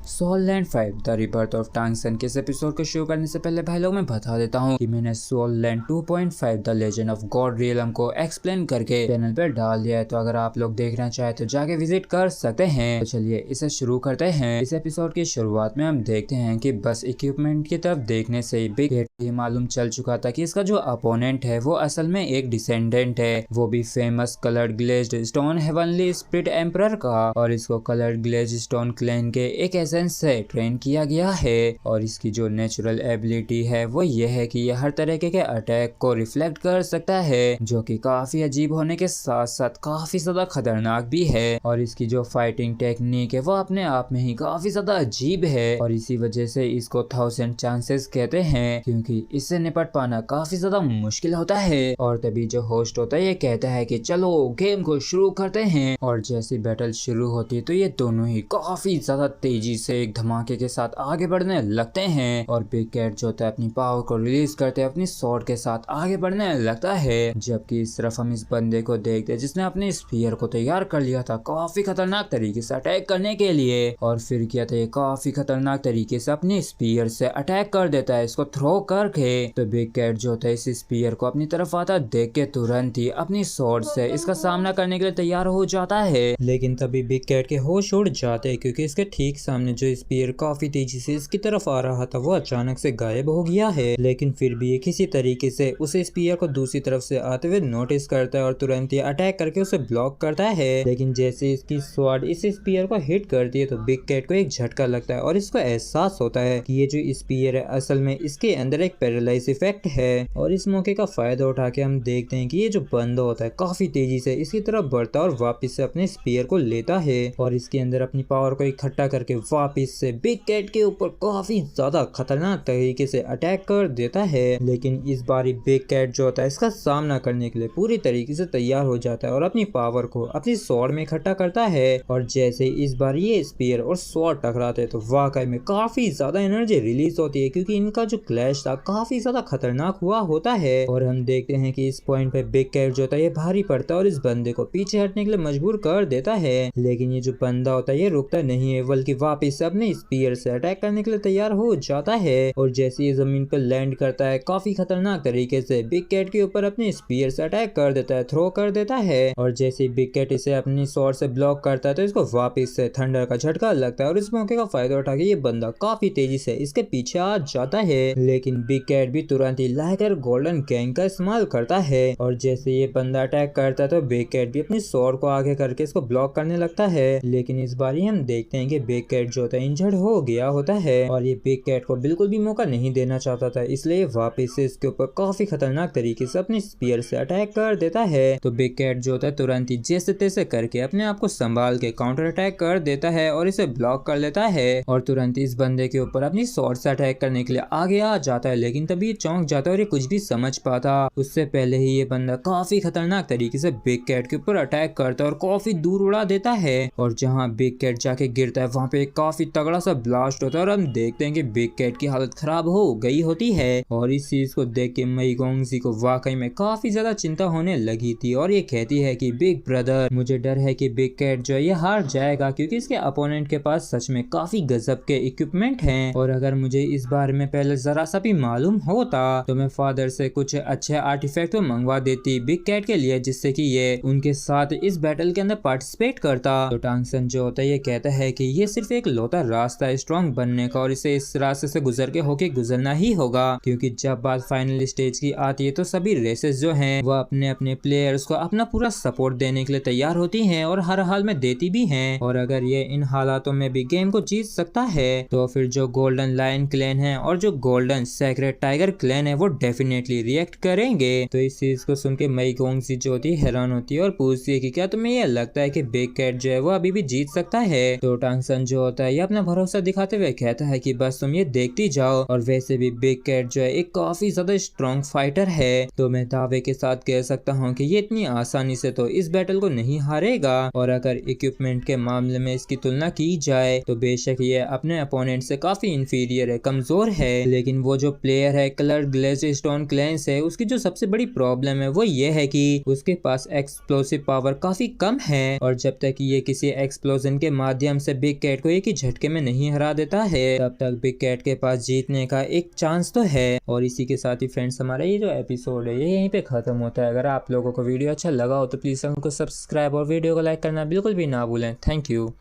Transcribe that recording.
सोललैंड 5 the rebirth of टांग सन के इस एपिसोड को शुरू करने से पहले भाई लोग मैं बता देता हूँ कि मैंने सोललैंड 2.5 the legend of God realm को एक्सप्लेन करके चैनल पे डाल दिया है। तो अगर आप लोग देखना चाहे तो जाके विजिट कर सकते हैं। तो चलिए इसे शुरू करते हैं। इस एपिसोड की शुरुआत में हम देखते हैं कि बस इक्विपमेंट की तरफ देखने से ही बिग हेड ये मालूम चल चुका था कि इसका जो अपोनेंट है वो असल में एक डिसेंडेंट है, वो भी famous coloured glazed stone heavenly spirit emperor का। और इसको कलर्ड ग्लेज्ड स्टोन क्लैन के एक से ट्रेन किया गया है और इसकी जो नेचुरल एबिलिटी है वो ये है कि ये हर तरह के अटैक को रिफ्लेक्ट कर सकता है, जो कि काफी अजीब होने के साथ साथ काफी ज्यादा खतरनाक भी है। और इसकी जो फाइटिंग टेक्निक है वो अपने आप में ही काफी ज्यादा अजीब है और इसी वजह से इसको 1000 चांसेस कहते हैं, क्योंकि इससे निपट पाना काफी ज्यादा मुश्किल होता है। और तभी जो होस्ट होता है ये कहता है कि चलो गेम को शुरू करते हैं। और जैसी बैटल शुरू होती है तो ये दोनों ही काफी ज्यादा तेजी से एक धमाके के साथ आगे बढ़ने लगते हैं। और बिग कैट जो होता है अपनी पावर को रिलीज करते अपनी स्वॉर्ड के साथ आगे बढ़ने लगता है। जबकि इस तरफ हम इस बंदे को देखते हैं जिसने अपने स्पीयर को तैयार कर लिया था काफी खतरनाक तरीके से अटैक करने के लिए। और फिर क्या था, ये काफी खतरनाक तरीके से अपने स्पीयर से अटैक कर देता है इसको थ्रो करके। तो बिग कैट जो होता है इस स्पीयर को अपनी तरफ आता देख के तुरंत ही अपनी स्वॉर्ड से इसका सामना करने के लिए तैयार हो जाता है। लेकिन तभी बिग कैट के होश उड़ जाते हैं, क्योंकि इसके ठीक सामने जो स्पीयर काफी तेजी से इसकी तरफ आ रहा था वो अचानक से गायब हो गया है। लेकिन फिर भी ये किसी तरीके से उस स्पीयर को दूसरी तरफ से आते हुए नोटिस करता है और तुरंत ही अटैक करके उसे ब्लॉक करता है। लेकिन जैसे इसकी स्वॉर्ड इस स्पीयर को हिट करती है तो बिग कैट को एक झटका लगता है और इसको एहसास होता है कि ये जो स्पीयर है असल में इसके अंदर एक पैरालाइज इफेक्ट है। और इस मौके का फायदा उठा के हम देखते हैं कि ये जो बंदा होता है काफी तेजी से इसकी तरफ बढ़ता है और वापिस से अपने स्पीयर को लेता है और इसके अंदर अपनी पावर को इकट्ठा करके वापिस से बिग कैट के ऊपर काफी ज्यादा खतरनाक तरीके से अटैक कर देता है। लेकिन इस बार बिग कैट जो होता है इसका सामना करने के लिए पूरी तरीके से तैयार हो जाता है और अपनी पावर को अपनी स्वॉर्ड में इकट्ठा करता है। और जैसे इस बार ये स्पीयर और स्वॉर्ड टकराते हैं तो वाकई में काफी ज्यादा एनर्जी रिलीज होती है, क्योंकि इनका जो क्लैश था काफी ज्यादा खतरनाक हुआ होता है। और हम देखते हैं कि इस पॉइंट पे बिग कैट जो होता है ये भारी पड़ता है और इस बंदे को पीछे हटने के लिए मजबूर कर देता है। लेकिन ये जो बंदा होता है ये रुकता नहीं है, बल्कि वापिस अपने स्पीयर से अटैक करने के लिए तैयार हो जाता है। और जैसे ये जमीन पर लैंड करता है काफी खतरनाक तरीके से बिग कैट के ऊपर अपने स्पीयर से अटैक कर देता है, थ्रो कर देता है। और जैसे बिग कैट इसे अपनी स्वॉर्ड से ब्लॉक करता है तो इसको वापिस से थंडर का झटका लगता है और इस मौके का फायदा उठा के ये बंदा काफी तेजी से इसके पीछे आ जाता है। लेकिन बिग कैट भी तुरंत ही लाइकर गोल्डन गैंग का इस्तेमाल करता है और जैसे ये बंदा अटैक करता है तो बिग कैट भी अपनी स्वॉर्ड को आगे करके इसको ब्लॉक करने लगता है। लेकिन इस बार हम देखते हैं कि बिग कैट जो होता है इंजर्ड हो गया होता है और ये बिग कैट को बिल्कुल भी मौका नहीं देना चाहता था, इसलिए वापस से इसके ऊपर काफी खतरनाक तरीके से अपने स्पीयर से अटैक कर देता है। तो बिग कैट जो होता है तुरंत ही जैसे तैसे करके अपने आप को संभाल के काउंटर अटैक कर देता है और इसे ब्लॉक कर लेता है और तुरंत इस बंदे के ऊपर अपनी स्वॉर्ड से अटैक करने के लिए आगे आ जाता है। लेकिन तभी चौंक जाता है और ये कुछ भी समझ पाता उससे पहले ही ये बंदा काफी खतरनाक तरीके से बिग कैट के ऊपर अटैक करता है और काफी दूर उड़ा देता है। और जहाँ बिग कैट जाके गिरता है वहाँ पे काफी तगड़ा सा ब्लास्ट होता है और हम देखते हैं कि बिग कैट की हालत खराब हो गई होती है। और इस चीज को देख के मई गोंगजी को वाकई में काफी ज्यादा चिंता होने लगी थी और ये कहती है कि बिग ब्रदर मुझे डर है कि बिग कैट जो है ये हार जाएगा, क्योंकि इसके अपोनेंट के पास सच में काफी गजब के इक्विपमेंट हैं। और अगर मुझे इस बारे में पहले जरा सा भी मालूम होता तो मैं फादर से कुछ अच्छे आर्टिफैक्ट तो मंगवा देती बिग कैट के लिए, जिससे कि ये उनके साथ इस बैटल के अंदर पार्टिसिपेट करता। तो टांग सन जो होता है ये कहता है कि ये सिर्फ एक लौता रास्ता है स्ट्रॉन्ग बनने का और इसे इस रास्ते से गुजर के होके गुजरना ही होगा, क्योंकि जब बात फाइनल स्टेज की आती है तो सभी रेसेस जो हैं वो अपने अपने प्लेयर्स को अपना पूरा सपोर्ट देने के लिए तैयार होती हैं और हर हाल में देती भी हैं। और अगर ये इन हालातों में भी गेम को जीत सकता है तो फिर जो गोल्डन लायन क्लैन है और जो गोल्डन सेक्रेट टाइगर क्लैन है वो डेफिनेटली रिएक्ट करेंगे। तो इस चीज को सुन के मई गोंगजी जो होती है हैरान होती है और पूछती है कि क्या तुम्हें ये लगता है कि बिग कैट जो है वो अभी भी जीत सकता है। तो टांग सन जो होता है ये अपना भरोसा दिखाते हुए कहता है कि बस तुम ये देखती जाओ। और वैसे भी बिग कैट जो है एक काफी ज्यादा स्ट्रॉन्ग फाइटर है, तो मैं दावे के साथ कह सकता हूँ कि ये इतनी आसानी से तो इस बैटल को नहीं हारेगा। और अगर इक्विपमेंट के मामले में इसकी तुलना की जाए तो बेशक ये अपने अपोनेंट से काफी इंफीरियर है, कमजोर है। लेकिन वो जो प्लेयर है कलर ग्लेज्ड स्टोन क्लैन से उसकी जो सबसे बड़ी प्रॉब्लम है वो ये है कि उसके पास एक्सप्लोसिव पावर काफी कम है और जब तक ये किसी एक्सप्लोजन के माध्यम से बिग कैट को एक ही झटके में नहीं हरा देता है तब तक बिग कैट के पास जीतने का एक चांस तो है। और इसी के साथ ही फ्रेंड्स हमारा ये जो एपिसोड है ये यहीं पे खत्म होता है। अगर आप लोगों को वीडियो अच्छा लगा हो तो प्लीज चैनल को सब्सक्राइब और वीडियो को लाइक करना बिल्कुल भी ना भूलें। Thank you.